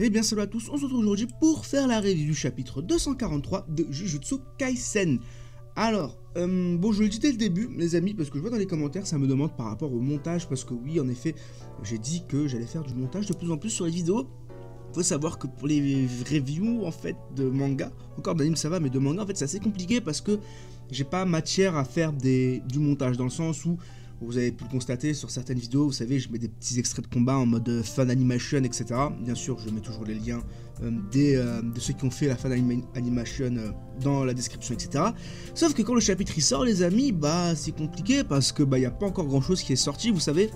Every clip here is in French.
Eh bien salut à tous, on se retrouve aujourd'hui pour faire la review du chapitre 243 de Jujutsu Kaisen. Alors, bon je le dis dès le début les amis, parce que je vois dans les commentaires ça me demande par rapport au montage, parce que oui en effet j'ai dit que j'allais faire du montage de plus en plus sur les vidéos. Faut savoir que pour les reviews en fait de manga, encore d'anime ça va, mais de manga en fait c'est assez compliqué parce que j'ai pas matière à faire du montage, dans le sens où vous avez pu le constater sur certaines vidéos, vous savez, je mets des petits extraits de combat en mode fan animation, etc. Bien sûr, je mets toujours les liens de ceux qui ont fait la fan animation dans la description, etc. Sauf que quand le chapitre il sort, les amis, bah c'est compliqué parce que y a pas encore grand chose qui est sorti, vous savez.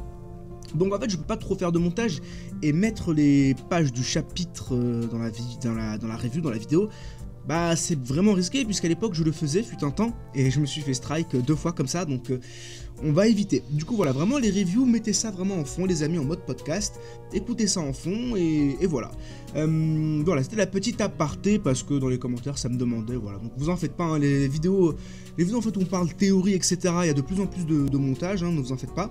Donc en fait, je peux pas trop faire de montage et mettre les pages du chapitre dans la review, dans la vidéo. Bah c'est vraiment risqué, puisqu'à l'époque je le faisais, fut un temps, et je me suis fait strike 2 fois comme ça, donc on va éviter. Du coup voilà, vraiment les reviews, mettez ça vraiment en fond les amis, en mode podcast, écoutez ça en fond, et voilà. Voilà, c'était la petite aparté, parce que dans les commentaires ça me demandait, voilà. Donc vous en faites pas, hein, les vidéos en fait où on parle théorie, etc., il y a de plus en plus de montage, hein, ne vous en faites pas.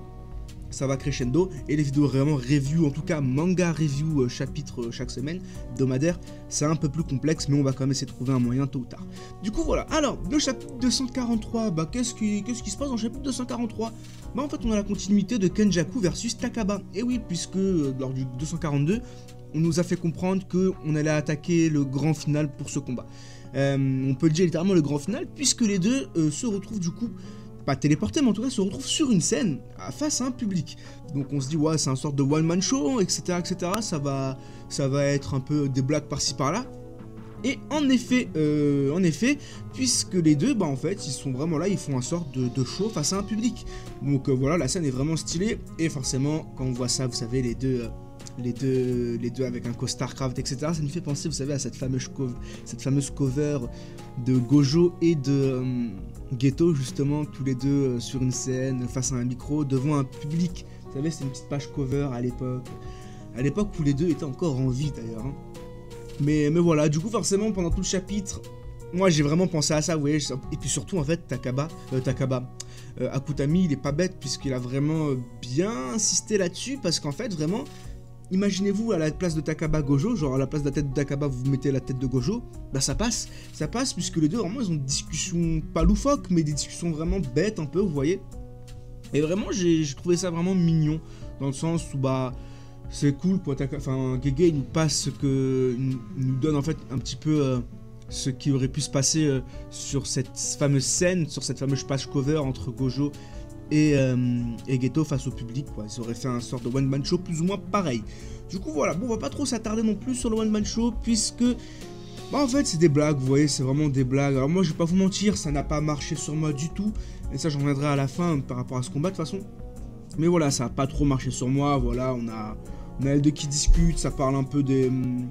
Ça va crescendo, et les vidéos vraiment review, en tout cas manga review chapitre chaque semaine, hebdomadaire, c'est un peu plus complexe, mais on va quand même essayer de trouver un moyen tôt ou tard. Du coup voilà, alors le chapitre 243, qu'est-ce qui se passe dans le chapitre 243? En fait on a la continuité de Kenjaku versus Takaba, et oui, puisque lors du 242, on nous a fait comprendre qu'on allait attaquer le grand final pour ce combat. On peut le dire littéralement le grand final, puisque les deux se retrouvent du coup, pas téléporté, mais en tout cas se retrouve sur une scène face à un public. Donc on se dit ouais c'est un sorte de one man show, etc., etc. Ça va être un peu des blagues par-ci par-là. Et en effet, puisque les deux, en fait, ils sont vraiment là, ils font un sorte de show face à un public. Donc voilà, la scène est vraiment stylée, et forcément quand on voit ça, vous savez, les deux avec un costard cravate, etc. Ça nous fait penser, vous savez, à cette fameuse cover de Gojo et de Geto, justement, tous les deux sur une scène, face à un micro, devant un public. Vous savez, c'était une petite page cover à l'époque où les deux étaient encore en vie d'ailleurs. Hein. Mais voilà, du coup, forcément, pendant tout le chapitre, moi j'ai vraiment pensé à ça, vous voyez, et puis surtout, en fait, Akutami, il est pas bête, puisqu'il a vraiment bien insisté là-dessus, parce qu'en fait, vraiment, imaginez-vous à la place de Takaba Gojo, genre à la place de la tête de Takaba vous mettez la tête de Gojo, ça passe puisque les deux vraiment ils ont des discussions pas loufoques, mais des discussions vraiment bêtes un peu, vous voyez. Et vraiment j'ai trouvé ça vraiment mignon, dans le sens où c'est cool pour Gege il nous passe il nous donne en fait un petit peu ce qui aurait pu se passer sur cette fameuse scène, sur cette fameuse page cover entre Gojo et Geto face au public, quoi. Ils auraient fait un sort de one man show plus ou moins pareil. Du coup voilà, on va pas trop s'attarder non plus sur le one man show, puisque en fait c'est des blagues, vous voyez, c'est vraiment des blagues. Alors moi je vais pas vous mentir, ça n'a pas marché sur moi du tout, et ça j'en reviendrai à la fin par rapport à ce combat de toute façon. Mais voilà, ça a pas trop marché sur moi, voilà, on a les deux qui discutent, ça parle un peu d'une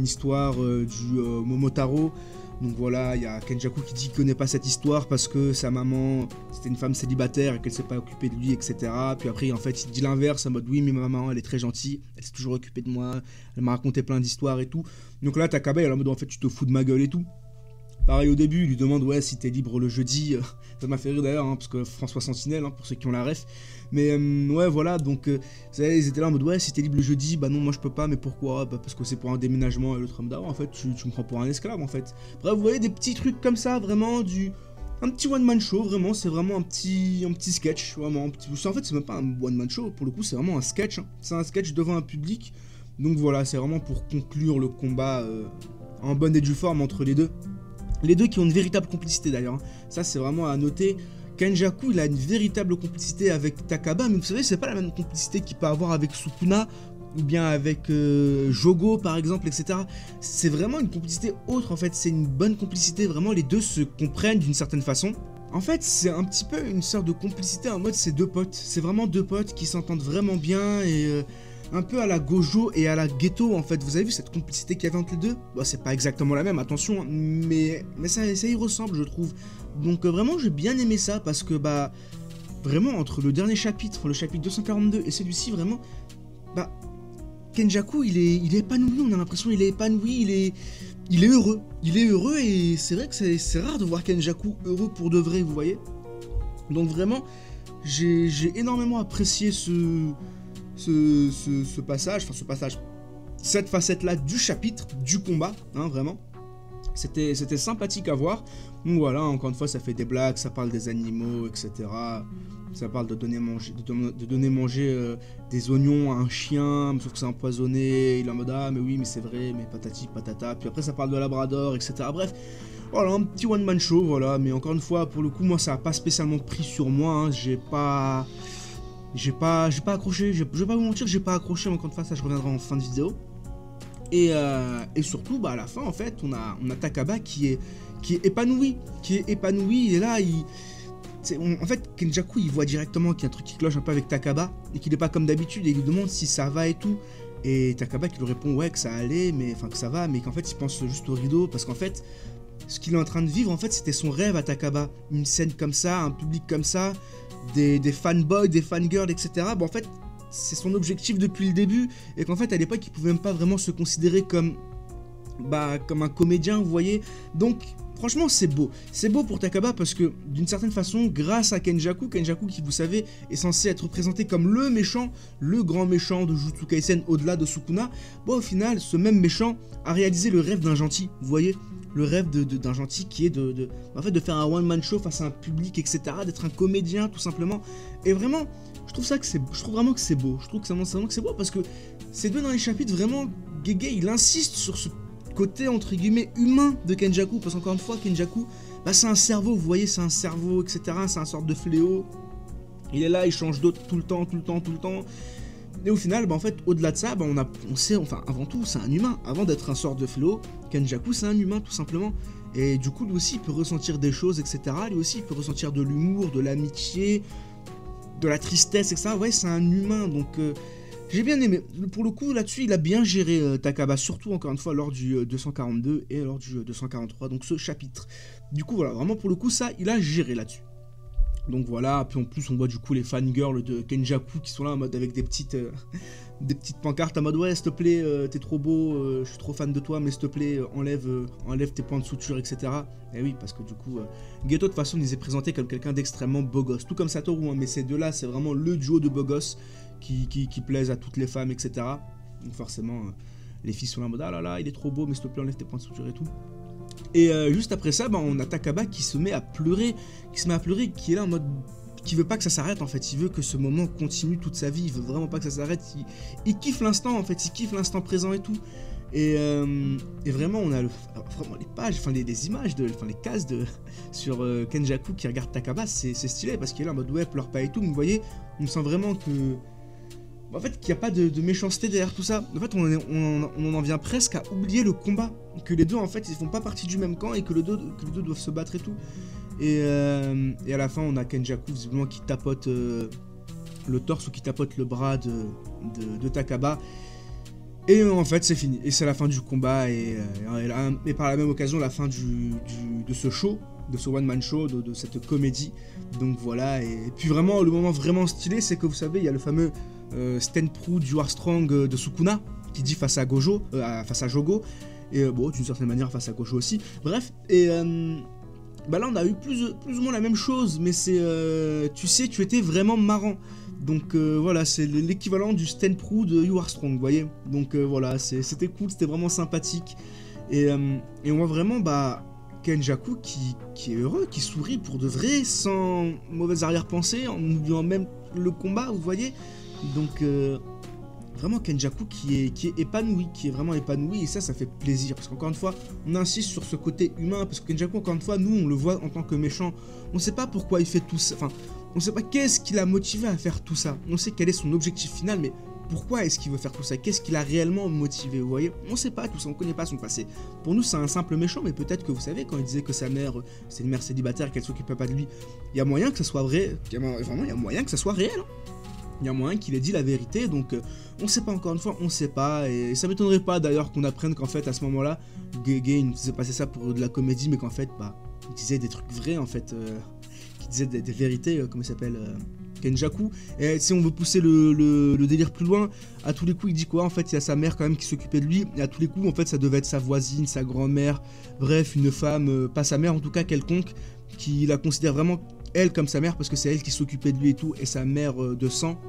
histoire du Momotaro. Donc voilà, il y a Kenjaku qui dit qu'il connaît pas cette histoire parce que sa maman c'était une femme célibataire et qu'elle s'est pas occupée de lui, etc. Puis après en fait il dit l'inverse, en mode oui mais ma maman elle est très gentille, elle s'est toujours occupée de moi, elle m'a raconté plein d'histoires et tout. Donc là Takaba il est en mode en fait tu te fous de ma gueule et tout. Pareil au début, il lui demande ouais si t'es libre le jeudi, ça m'a fait rire d'ailleurs, hein, parce que François Sentinelle, pour ceux qui ont la ref. Mais ouais voilà, donc ils étaient là en mode ouais si t'es libre le jeudi, non moi je peux pas, mais pourquoi? Parce que c'est pour un déménagement, et l'autre homme d'avant en fait tu me prends pour un esclave en fait. Bref vous voyez des petits trucs comme ça, vraiment un petit one man show, vraiment c'est vraiment un petit sketch, vraiment en fait c'est même pas un one man show, pour le coup c'est vraiment un sketch, hein. C'est un sketch devant un public, donc voilà c'est vraiment pour conclure le combat en bonne et due forme entre les deux. Les deux qui ont une véritable complicité d'ailleurs, hein. Ça c'est vraiment à noter. Kenjaku il a une véritable complicité avec Takaba, mais vous savez c'est pas la même complicité qu'il peut avoir avec Sukuna ou bien avec Jogo par exemple, etc. C'est vraiment une complicité autre en fait, c'est une bonne complicité, vraiment les deux se comprennent d'une certaine façon. En fait c'est un petit peu une sorte de complicité en mode c'est deux potes, c'est vraiment deux potes qui s'entendent vraiment bien et un peu à la Gojo et à la Geto en fait. Vous avez vu cette complicité qu'il y avait entre les deux? C'est pas exactement la même, attention, mais ça y ressemble je trouve. Donc vraiment j'ai bien aimé ça parce que vraiment entre le dernier chapitre, le chapitre 242 et celui-ci vraiment, Kenjaku il est épanoui, on a l'impression il est épanoui, il est heureux et c'est vrai que c'est rare de voir Kenjaku heureux pour de vrai, vous voyez. Donc vraiment j'ai énormément apprécié ce passage, cette facette-là du chapitre, du combat, hein, vraiment. C'était sympathique à voir. Donc voilà, encore une fois, ça fait des blagues, ça parle des animaux, etc. Ça parle de donner manger des oignons à un chien, sauf que c'est empoisonné. Il est en mode ah mais oui mais c'est vrai, mais patati patata. Puis après ça parle de Labrador, etc. Bref, voilà un petit one man show, voilà. Mais encore une fois, pour le coup, moi ça a pas spécialement pris sur moi. Hein. J'ai pas accroché. Je vais pas vous mentir, j'ai pas accroché. Encore une fois, ça je reviendrai en fin de vidéo. Et surtout, bah à la fin en fait, on a Takaba qui est épanoui, et là en fait, Kenjaku il voit directement qu'il y a un truc qui cloche un peu avec Takaba et qu'il est pas comme d'habitude et il lui demande si ça va et tout. Et Takaba qui lui répond ouais que ça allait, mais enfin que ça va, mais qu'en fait il pense juste au rideau parce qu'en fait ce qu'il est en train de vivre en fait c'était son rêve à Takaba, une scène comme ça, un public comme ça, des fanboys, des fangirls, etc. Bon en fait c'est son objectif depuis le début et qu'en fait à l'époque il pouvait même pas vraiment se considérer comme un comédien, vous voyez. Donc franchement c'est beau pour Takaba parce que d'une certaine façon grâce à Kenjaku qui vous savez est censé être présenté comme le méchant, le grand méchant de Jujutsu Kaisen au-delà de Sukuna, bon au final ce même méchant a réalisé le rêve d'un gentil, vous voyez, le rêve d'un gentil qui est en fait de faire un one man show face à un public, etc., d'être un comédien tout simplement. Et vraiment je trouve vraiment que c'est beau, je trouve que c'est beau parce que ces deux dans les chapitres vraiment Gege il insiste sur ce côté entre guillemets humain de Kenjaku, parce qu'encore une fois Kenjaku c'est un cerveau, vous voyez, c'est un cerveau, etc., c'est un sorte de fléau, il est là, il change d'autres tout le temps, et au final en fait au-delà de ça on sait, enfin avant tout c'est un humain, avant d'être un sort de fléau, Kenjaku c'est un humain tout simplement, et du coup lui aussi il peut ressentir des choses, etc., lui aussi il peut ressentir de l'humour, de l'amitié, de la tristesse, etc., ouais c'est un humain, donc j'ai bien aimé. Pour le coup, là-dessus, il a bien géré Takaba, surtout encore une fois lors du 242 et lors du 243, donc ce chapitre. Du coup, voilà, vraiment pour le coup, ça, il a géré là-dessus. Donc voilà, puis en plus, on voit du coup les fangirls de Kenjaku qui sont là en mode avec des petites pancartes en mode ouais, s'il te plaît, t'es trop beau, je suis trop fan de toi, mais s'il te plaît, enlève tes points de suture, etc. Et oui, parce que du coup, Geto de toute façon, il les est présenté comme quelqu'un d'extrêmement beau gosse, tout comme Satoru, hein, mais ces deux-là, c'est vraiment le duo de beau gosse qui plaisent à toutes les femmes, etc. Donc forcément, les filles sont là en mode ah là là, il est trop beau, mais s'il te plaît, enlève tes points de suture et tout. Et juste après ça, on a Takaba qui se met à pleurer, qui est là en mode, qui veut pas que ça s'arrête en fait, il veut que ce moment continue toute sa vie, il veut vraiment pas que ça s'arrête, il kiffe l'instant en fait, il kiffe l'instant présent et tout. Et vraiment on a vraiment les pages, enfin les images, les cases sur Kenjaku qui regarde Takaba, c'est stylé parce qu'il est là en mode ouais, pleure pas et tout, mais vous voyez, on sent vraiment que en fait qu'il n'y a pas de méchanceté derrière tout ça. En fait on en vient presque à oublier le combat, que les deux en fait ils font pas partie du même camp et que les deux doivent se battre et tout. Et à la fin on a Kenjaku visiblement qui tapote le torse ou qui tapote le bras de Takaba. Et en fait c'est fini, et c'est la fin du combat, et par la même occasion la fin de ce show, de ce one man show, de cette comédie. Donc voilà, et puis vraiment le moment vraiment stylé c'est que vous savez il y a le fameux Stenprou du Warstrong de Sukuna qui dit face à Jogo, et bon d'une certaine manière face à Gojo aussi, bref, et là on a eu plus ou moins la même chose, mais c'est tu sais tu étais vraiment marrant. Donc voilà, c'est l'équivalent du Stenprou de You Are Strong, vous voyez. Donc voilà, c'était cool, c'était vraiment sympathique. Et on voit vraiment Kenjaku qui est heureux, qui sourit pour de vrai, sans mauvaise arrière-pensée, en oubliant même le combat, vous voyez. Donc vraiment Kenjaku qui est épanoui, qui est vraiment épanoui, et ça fait plaisir. Parce qu'encore une fois, on insiste sur ce côté humain, parce que Kenjaku, encore une fois, nous on le voit en tant que méchant. On sait pas pourquoi il fait tout ça, enfin... On sait pas qu'est-ce qui l'a motivé à faire tout ça. On sait quel est son objectif final, mais pourquoi est-ce qu'il veut faire tout ça? Qu'est-ce qui l'a réellement motivé, vous voyez? On sait pas tout ça, on connaît pas son passé. Pour nous, c'est un simple méchant, mais peut-être que vous savez, quand il disait que sa mère, c'est une mère célibataire, qu'elle s'occupait pas de lui, il y a moyen que ça soit vrai, vraiment, il y a moyen que ça soit réel. Il y a moyen qu'il ait dit la vérité, donc on sait pas, encore une fois, on sait pas, et ça m'étonnerait pas d'ailleurs qu'on apprenne qu'en fait, à ce moment-là, Gege, il nous faisait passer ça pour de la comédie, mais qu'en fait, il disait des trucs vrais, en fait, qui disait des vérités, comment il s'appelle, Kenjaku. Et si on veut pousser le délire plus loin, à tous les coups il dit quoi? En fait il y a sa mère quand même qui s'occupait de lui, et à tous les coups en fait ça devait être sa voisine, sa grand-mère, bref une femme, pas sa mère en tout cas, quelconque, qui la considère vraiment elle comme sa mère parce que c'est elle qui s'occupait de lui et tout, et sa mère de sang.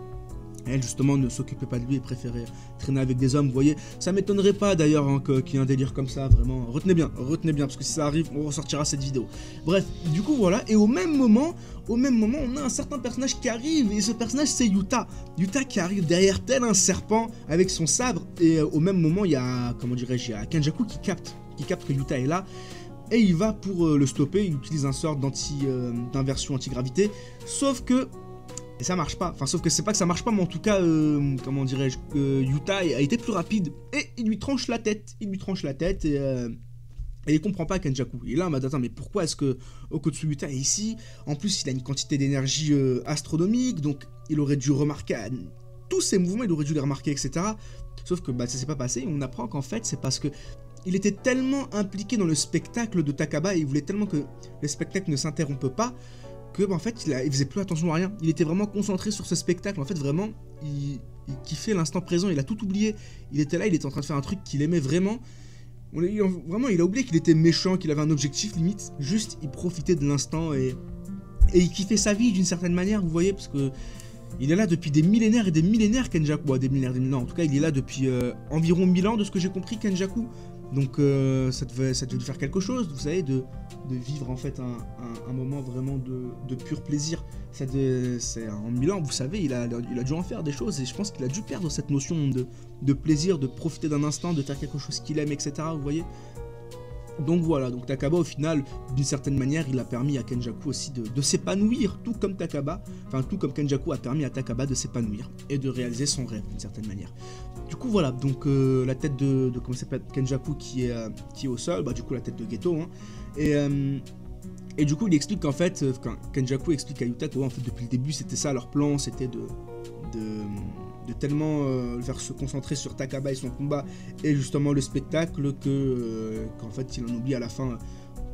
Elle, justement, ne s'occupait pas de lui et préférait traîner avec des hommes, vous voyez. Ça m'étonnerait pas, d'ailleurs, hein, qu'il y ait un délire comme ça, vraiment. Retenez bien, parce que si ça arrive, on ressortira cette vidéo. Bref, du coup, voilà. Et au même moment, on a un certain personnage qui arrive, et ce personnage, c'est Yuta. Yuta qui arrive derrière tel un serpent avec son sabre, et au même moment, il y a, comment dirais-je, il y a Kenjaku qui capte que Yuta est là. Et il va pour le stopper, il utilise un sort d'inversion anti-gravité, sauf que... Et ça marche pas, enfin sauf que c'est pas que ça marche pas, mais en tout cas, comment dirais-je, Yuta a été plus rapide, et il lui tranche la tête, et il comprend pas Kenjaku. Et là, on m'a dit, attends, mais pourquoi est-ce que Okotsu Yuta est ici? En plus, il a une quantité d'énergie astronomique, donc il aurait dû remarquer tous ses mouvements, il aurait dû les remarquer, etc. Sauf que bah, ça s'est pas passé, et on apprend qu'en fait, c'est parce que il était tellement impliqué dans le spectacle de Takaba, et il voulait tellement que le spectacle ne s'interrompe pas, que bah, en fait il faisait plus attention à rien, il était vraiment concentré sur ce spectacle, en fait vraiment il kiffait l'instant présent, il a tout oublié, il était là, il était en train de faire un truc qu'il aimait vraiment, vraiment il a oublié qu'il était méchant, qu'il avait un objectif limite, juste il profitait de l'instant et il kiffait sa vie d'une certaine manière, vous voyez, parce que il est là depuis des millénaires et des millénaires Kenjaku, bon, des millénaires, en tout cas il est là depuis environ 1000 ans de ce que j'ai compris Kenjaku. Donc ça devait lui faire quelque chose, vous savez, de vivre en fait un moment vraiment de pur plaisir. C'est en 1000 ans, vous savez, il a dû en faire des choses, et je pense qu'il a dû perdre cette notion de plaisir, de profiter d'un instant, de faire quelque chose qu'il aime, etc. Vous voyez. Donc voilà, donc Takaba au final, d'une certaine manière, il a permis à Kenjaku aussi de s'épanouir, tout comme Kenjaku a permis à Takaba de s'épanouir et de réaliser son rêve d'une certaine manière. Du coup voilà, donc la tête de comment s'appelle Kenjaku qui est au sol, bah du coup la tête de Geto, hein, et du coup il explique qu'en fait, quand Kenjaku explique à Yuta que en fait depuis le début c'était ça leur plan, c'était de tellement le faire se concentrer sur Takaba et son combat et justement le spectacle qu'en fait il en oublie à la fin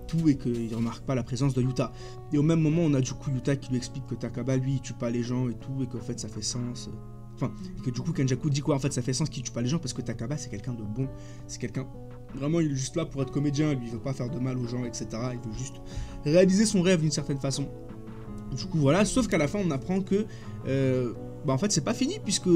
tout et qu'il ne remarque pas la présence de Yuta. Et au même moment on a du coup Yuta qui lui explique que Takaba lui il tue pas les gens et tout, et qu'en fait ça fait sens, enfin, et que du coup Kenjaku dit quoi, en fait ça fait sens qu'il tue pas les gens parce que Takaba c'est quelqu'un de bon, c'est quelqu'un, vraiment il est juste là pour être comédien, lui il veut pas faire de mal aux gens, etc. Il veut juste réaliser son rêve d'une certaine façon. Du coup voilà, sauf qu'à la fin on apprend que bah en fait c'est pas fini, puisque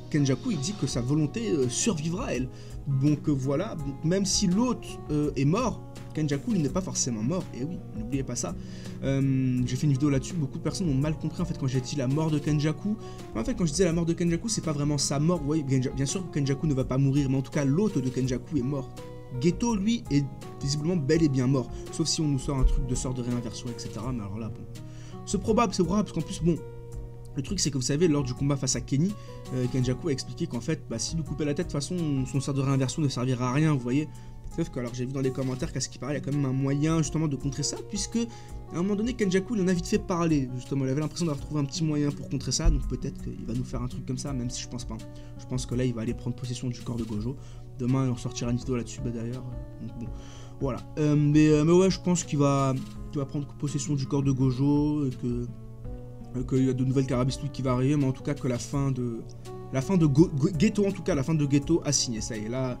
Kenjaku il dit que sa volonté survivra elle. Donc voilà, donc, même si l'autre est mort, Kenjaku il n'est pas forcément mort, et oui, n'oubliez pas ça. J'ai fait une vidéo là-dessus, beaucoup de personnes ont mal compris en fait quand j'ai dit la mort de Kenjaku. En fait quand je disais la mort de Kenjaku, c'est pas vraiment sa mort, vous voyez, bien sûr que Kenjaku ne va pas mourir, mais en tout cas l'hôte de Kenjaku est mort. Geto lui est visiblement bel et bien mort, sauf si on nous sort un truc de sort de réinversion, etc. Mais alors là bon, c'est probable, parce qu'en plus bon, le truc c'est que vous savez, lors du combat face à Kenny, Kenjaku a expliqué qu'en fait, bah, s'il lui coupait la tête, de toute façon, son sort de réinversion ne servira à rien, vous voyez. Sauf que alors j'ai vu dans les commentaires qu'à ce qui paraît, il y a quand même un moyen justement de contrer ça, puisque à un moment donné, Kenjaku il en a vite fait parler, justement, il avait l'impression d'avoir trouvé un petit moyen pour contrer ça, donc peut-être qu'il va nous faire un truc comme ça, même si je pense pas. Je pense que là, il va aller prendre possession du corps de Gojo. Demain, on sortira une vidéo là-dessus, bah, d'ailleurs. Donc bon, voilà. Mais ouais, je pense qu'il va prendre possession du corps de Gojo, et qu'il y a de nouvelles carabistouilles qui va arriver, mais en tout cas que la fin de Geto, en tout cas la fin de Geto a signé, ça y est, là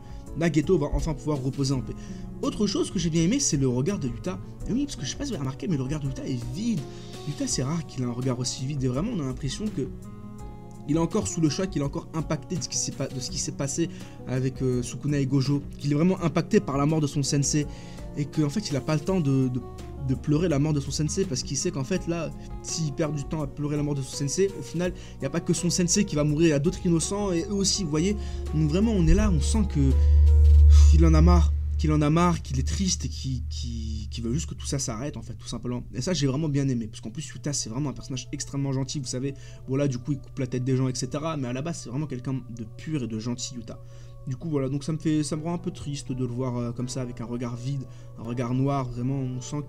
Geto va enfin pouvoir reposer en paix. Autre chose que j'ai bien aimé, c'est le regard de Yuta. Et oui, parce que je sais pas si vous avez remarqué, mais le regard de Yuta est vide. Yuta, c'est rare qu'il ait un regard aussi vide, et vraiment on a l'impression que il est encore sous le choc, il est encore impacté de ce qui s'est passé avec Sukuna et Gojo, qu'il est vraiment impacté par la mort de son sensei, et qu'en fait il a pas le temps de pleurer la mort de son sensei, parce qu'il sait qu'en fait là, s'il perd du temps à pleurer la mort de son sensei, au final, il n'y a pas que son sensei qui va mourir, il y a d'autres innocents, et eux aussi, vous voyez. Donc vraiment, on est là, on sent que qu'il en a marre, qu'il est triste, et qu'il veut juste que tout ça s'arrête, en fait, tout simplement. Et ça, j'ai vraiment bien aimé, parce qu'en plus, Yuta, c'est vraiment un personnage extrêmement gentil, vous savez. Bon là, du coup, il coupe la tête des gens, etc. Mais à la base, c'est vraiment quelqu'un de pur et de gentil, Yuta. Du coup voilà, donc ça me rend un peu triste de le voir comme ça, avec un regard vide, un regard noir, vraiment on sent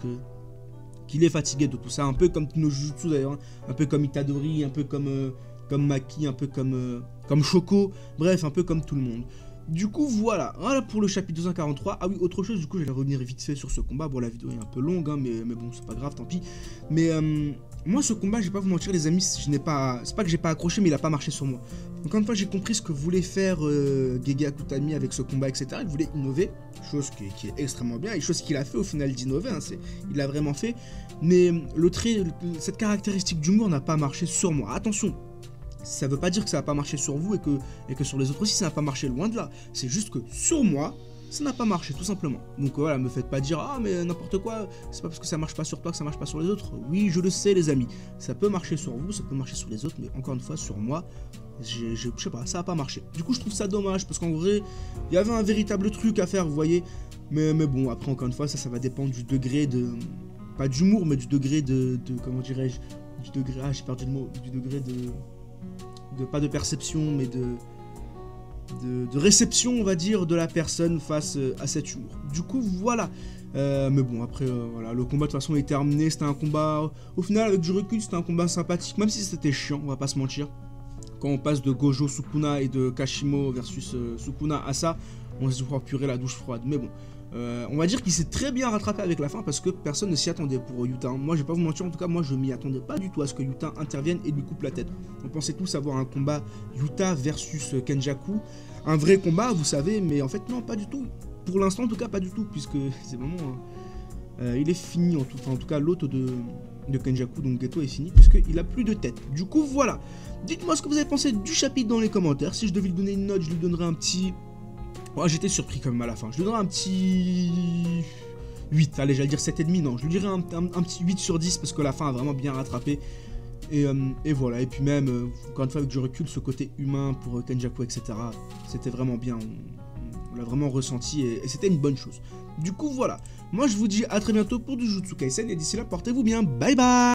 qu'il est fatigué de tout ça, un peu comme nos Jujutsu d'ailleurs, hein, un peu comme Itadori, un peu comme Maki, un peu comme Shoko, bref, un peu comme tout le monde. Du coup voilà pour le chapitre 243. Ah oui, autre chose, du coup j'allais revenir vite fait sur ce combat. Bon, la vidéo est un peu longue, hein, mais bon, c'est pas grave, tant pis. Mais moi ce combat, je vais pas vous mentir les amis, c'est pas que j'ai pas accroché, mais il a pas marché sur moi. Encore une fois, j'ai compris ce que voulait faire Gege Akutami avec ce combat, etc. Il voulait innover, chose qui est extrêmement bien, et chose qu'il a fait au final d'innover, hein, il l'a vraiment fait. Mais cette caractéristique d'humour n'a pas marché sur moi. Attention, ça veut pas dire que ça va pas marcher sur vous et que sur les autres aussi ça n'a pas marché, loin de là. C'est juste que sur moi, ça n'a pas marché, tout simplement. Donc voilà, me faites pas dire ah mais n'importe quoi, c'est pas parce que ça marche pas sur toi que ça marche pas sur les autres. Oui, je le sais les amis, ça peut marcher sur vous, ça peut marcher sur les autres, mais encore une fois sur moi, je sais pas, ça a pas marché. Du coup je trouve ça dommage parce qu'en vrai, il y avait un véritable truc à faire, vous voyez. Mais bon, après encore une fois, ça va dépendre du degré de, pas d'humour, mais du degré de comment dirais-je, du degré, ah j'ai perdu le mot, du degré de pas de perception, mais de réception, on va dire, de la personne face à cet humour. Du coup, voilà. Mais bon, après, voilà, le combat de toute façon est terminé. C'était un combat, au final, avec du recul, c'était un combat sympathique, même si c'était chiant, on va pas se mentir. Quand on passe de Gojo Sukuna et de Kashimo versus Sukuna à ça, on se dit, oh purée, la douche froide. Mais bon, on va dire qu'il s'est très bien rattrapé avec la fin parce que personne ne s'y attendait pour Yuta. Moi, je vais pas vous mentir, en tout cas, moi, je m'y attendais pas du tout à ce que Yuta intervienne et lui coupe la tête. On pensait tous avoir un combat Yuta versus Kenjaku, un vrai combat, vous savez, mais en fait, non, pas du tout. Pour l'instant, en tout cas, pas du tout, puisque c'est vraiment... il est fini, en tout cas, l'autre de Kenjaku, donc Geto est fini, puisqu'il a plus de tête. Du coup, voilà. Dites-moi ce que vous avez pensé du chapitre dans les commentaires. Si je devais lui donner une note, je lui donnerais un petit... Oh, j'étais surpris quand même à la fin. Je lui donnerais un petit 8. Allez, j'allais dire 7,5. Non, je lui dirais un petit 8 sur 10 parce que la fin a vraiment bien rattrapé. Et voilà. Et puis même, encore une fois, avec du recul, ce côté humain pour Kenjaku, etc. C'était vraiment bien. On l'a vraiment ressenti et c'était une bonne chose. Du coup, voilà. Moi, je vous dis à très bientôt pour du Jujutsu Kaisen. Et d'ici là, portez-vous bien. Bye bye.